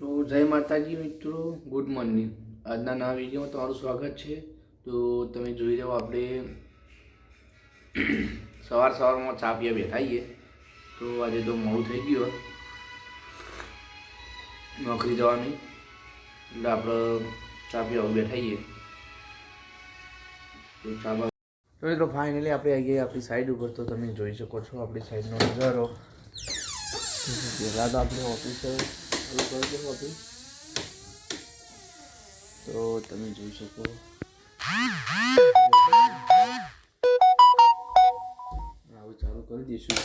તો જય માતાજી મિત્રો, ગુડ મોર્નિંગ. આજના નવા વિડીયોમાં તમારું સ્વાગત છે. તો તમે જોઈ રહ્યો આપણે સવારમાં ચા પીવા બેઠા છીએ. તો આજે તો મોડું થઈ ગયું નોકરી જવાની, એટલે આપણે ચા પીવા બેઠા છીએ. તો ચા તો મિત્રો ફાઇનલી આપણે આવી ગયા આપણી સાઈડ ઉપર. તો તમે જોઈ શકો છો આપણી સાઈડનો નજારો. પહેલાં તો આપણે ઓફિસે ચાલુ કરી દઉં ઓફિસ. તો તમે જોઈ શકો આવું ચાલુ કરી દઈશું.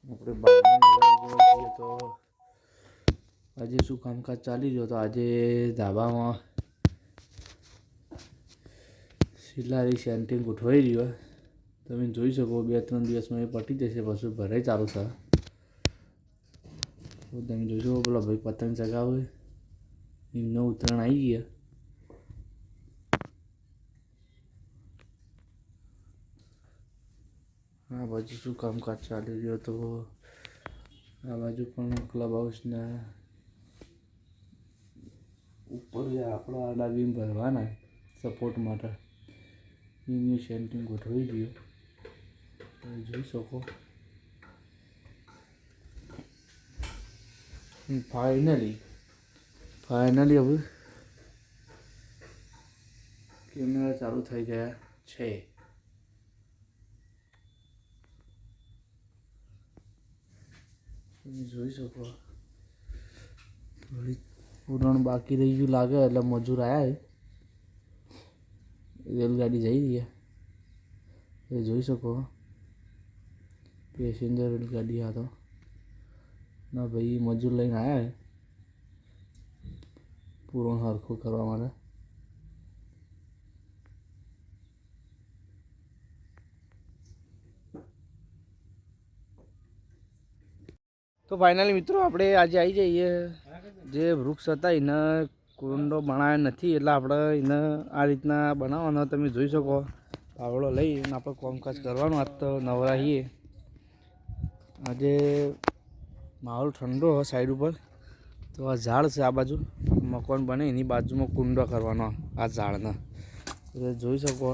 આપણે બહારના જઈએ તો આજે શું કામકાજ ચાલી રહ્યો. તો આજે ધાબામાં સિલારી સેન્ટિંગ ગોઠવાઈ રહ્યો. તમે જોઈ શકો 2-3 દિવસમાં એ પટી જશે. પછી ભરાઈ ચાલુ થાય. તો તમે જોઈ શકો પેલા ભાઈ પતંગ ચગાવે, એમનો ઉત્તરાયણ આવી ગયા. આ બાજુ શું કામકાજ ચાલી રહ્યો. તો આ બાજુ પણ ક્લબ હાઉસના ઉપર જે આપણા આડા બીમ ભરવાના સપોર્ટ માટે એની સેન્ટિંગ ગોઠવી દઈએ. તમે જોઈ શકો ફાઇનલી હવે કેમેરા ચાલુ થઈ ગયા છે. તમે જોઈ શકો થોડી પૂરણ બાકી રહી ગયું લાગે. એટલે મજૂર આવ્યા, રેલગાડી જઈ રહી. એ જોઈ શકો પેસેન્જર રેલગાડી. આ તો ના ભાઈ મજૂર લઈને આવ્યા પૂરણ સરખું કરવા માટે. તો ફાઇનલી મિત્રો આપણે આજે આવી જઈએ. જે વૃક્ષ હતા એને કુંડો બનાવ્યો નથી, એટલે આપણે એને આ રીતના બનાવવાનો. તમે જોઈ શકો પાવડો લઈને આપણે કામકાજ કરવાનું. આજ તો નવરા છીએ. આજે માહોલ ઠંડો હોય સાઈડ ઉપર. તો આ ઝાડ છે, આ બાજુ મકાન બને એની બાજુમાં કુંડો કરવાનો. આ ઝાડના એટલે જોઈ શકો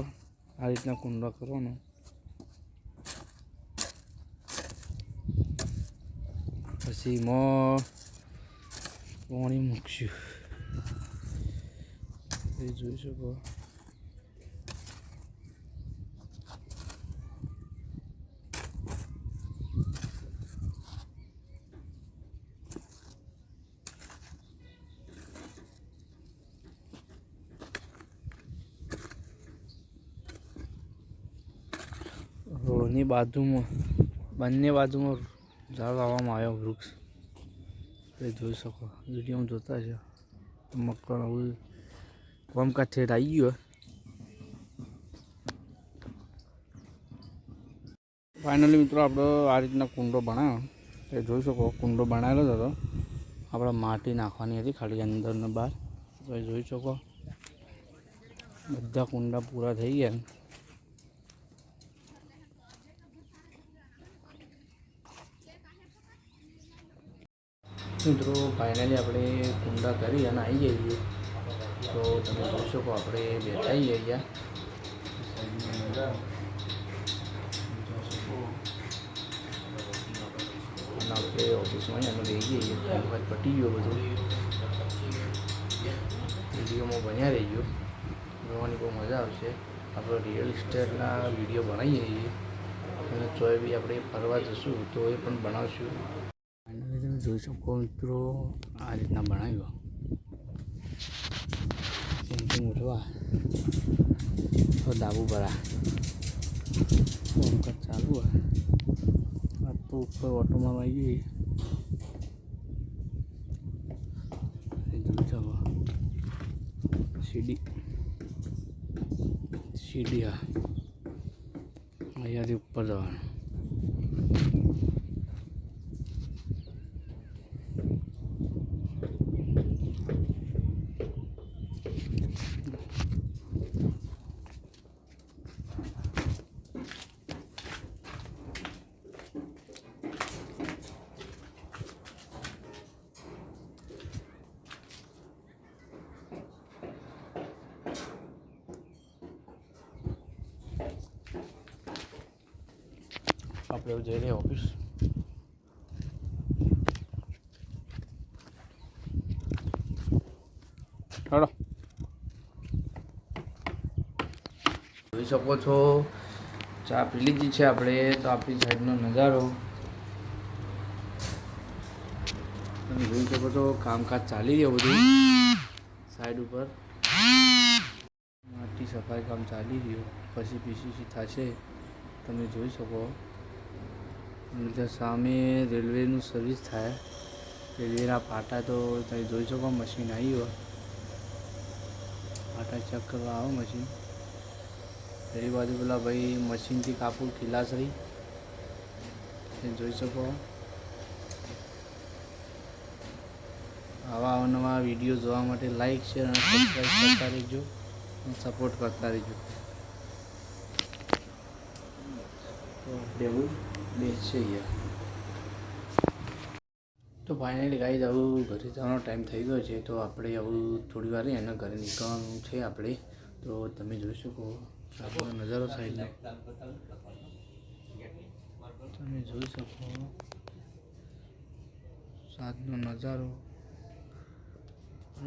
આ રીતના કુંડો કરવાનો. પછી એમાં પાણી મૂકશું. એ જોઈ શકો રોડની બાજુમાં બંને બાજુમાં ઝાડ વાવવામાં આવ્યો વૃક્ષ. એ જોઈ શકો વિડીયોમાં જોતા છે. મકાન હવે કામકાજ ઠેઠ આવી ગયો. ફાઇનલી મિત્રો આપણે આ રીતના કુંડો બનાવ્યો. એ જોઈ શકો કુંડો બનાવેલો જ હતો. આપણે માટી નાખવાની હતી ખાલી અંદર ને બહાર. તો એ જોઈ શકો બધા કુંડા પૂરા થઈ ગયા. મિત્રો ફાઇનલી આપણે કુંડા કરી અને આવી જઈએ છીએ. તો તમે જોઈ શકો આપણે બેઠા અહીંયા અને આપણે ઓફિસમાં અમે રહી જઈએ. કામકાજ પટી ગયો બધું. વિડીયોમાં બન્યા રહી ગયો, જોવાની બહુ મજા આવશે. આપણે રિયલ એસ્ટેટના વિડીયો બનાવીએ છીએ અને ચોય બી આપણે ફરવા જશું તો એ પણ બનાવશું. તમે જોઈ શકો મિત્રો આ રીતના બનાવ્યો. સેન્ટિંગ ઉઠવા તો ડાબુ ભરા કામકાજ ચાલુ હોય. આ તો ઉપર ઓટોમાં આવી ગઈ. જોઈ શકો સીડી હા અહીંયાથી ઉપર જવાનું. આપણે જઈ રહ્યા ઓફિસ. ચાલો જોઈ શકો છો ચા પી લીધી છે આપણે. તો આપણી સાઈડનો નજારો તમે જોઈ શકો છો. કામકાજ ચાલી રહ્યું બધું સાઈડ ઉપર. માટી સફાઈ કામ ચાલી રહ્યું. પછી પીસીસી થશે તમે જોઈ શકો. સામે રેલવેનું સર્વિસ થાય. રેલવેના પાટા તો તમે જોઈ શકો. મશીન આવી હોય પાટા ચેક કરવા આવે મશીન. પેલી બાજુ પેલા ભાઈ મશીનથી કાપડ ખીલાસરી તમે જોઈ શકો. આવા અવનવા વિડીયો જોવા માટે લાઈક શેર અને સબસ્ક્રાઈબ કરતા રહેજો અને સપોર્ટ કરતા રહેજો. તો આપણે એવું બેસશે યાર. તો ફાઇનલી ગાઈઝ આવું ઘરે જવાનો ટાઈમ થઈ ગયો છે. તો આપણે આવું થોડી વાર એના ઘરે નીકળવાનું છે આપણે. તો તમે જોઈ શકો આપણો નજારો સાઈડનો તમે જોઈ શકો. સાંજનો નજારો.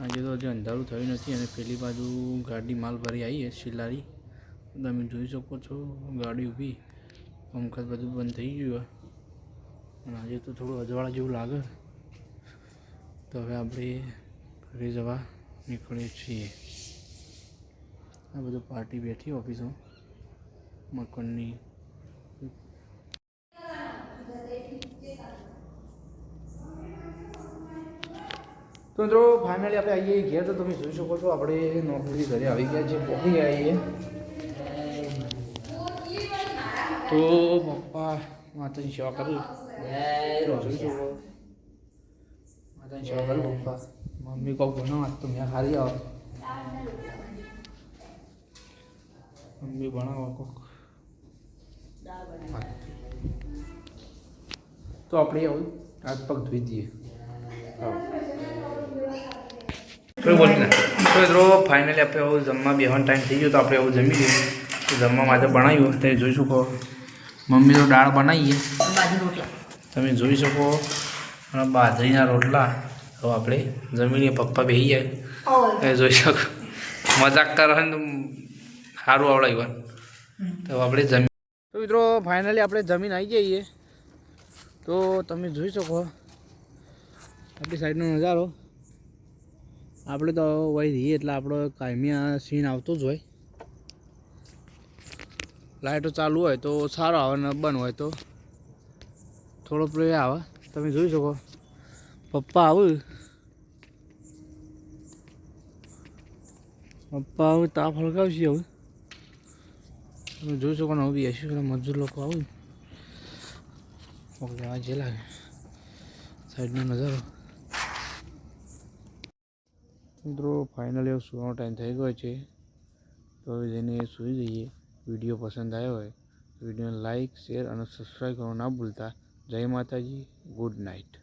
આજે તો હજી અંધારું થયું નથી અને પેલી બાજુ ગાડી માલ ભરી આવી છે શિલારી. તમે જોઈ શકો છો ગાડી ઊભી. કામકાજ બધું બંધ થઈ ગયું અને આજે તો થોડું અજવાળા જેવું લાગે. તો હવે આપણે ઘરે જવા નીકળીએ છીએ. આ બધું પાર્ટી બેઠી ઓફિસમાં મકરની. તો મિત્રો ફાઇનલી આપણે આવીએ ઘેર. તો તમે જોઈ શકો છો આપણે નોકરી ઘરે આવી ગયા છે. પહોંચી ગયા છીએ. તો પપ્પા માતાની સેવા કરું. જોઈ શકો માતાની સેવા કરું પપ્પા. મમ્મી કોક બનાવો તો મેં ખાલી આવો. મમ્મી બનાવો કોક. તો આપણે આવું હાથ પગ ધોઈ દઈએ. તો મિત્રો ફાઇનલી આપણે આવું જમવા બેહવાનો ટાઈમ થઈ ગયો. તો આપણે આવું જમી લઈએ. તો જમવા માટે બનાવ્યું તમે જોઈ શકો. મમ્મી તો દાળ બનાવીએ તમે જોઈ શકો. અને બાજરીના રોટલા. તો આપણે જમીને પપ્પા બેસી જાય તમે જોઈ શકો. મજાક કરે ને સારું આવડાવ્યું. તો આપણે જમી. તો મિત્રો ફાઇનલી આપણે જમીન આવી જઈએ. તો તમે જોઈ શકો આપણી સાઈડનો નજારો. આપણે તો વહી રહીએ એટલે આપણો કાયમી આ સીન આવતો જ હોય. લાઇટો ચાલુ હોય તો સારો આવે ને બંધ હોય તો થોડો પ્લે આવે. તમે જોઈ શકો પપ્પા આવું તાપ હળગાવશે. હવે તમે જોઈ શકો ને હવે બી હશે પેલા મજૂર લોકો આવું લેવા જે લાગે. સાઈડનો નજારો. મિત્રો ફાઇનલી સુવાનો ટાઈમ થઈ ગયો છે. તો હવે જઈને સૂઈ જઈએ. વિડીયો પસંદ આવ્યો હોય તો વિડીયોને લાઇક શેર અને સબસ્ક્રાઈબ કરવાનું ના ભૂલતા. જય માતાજી. Good night.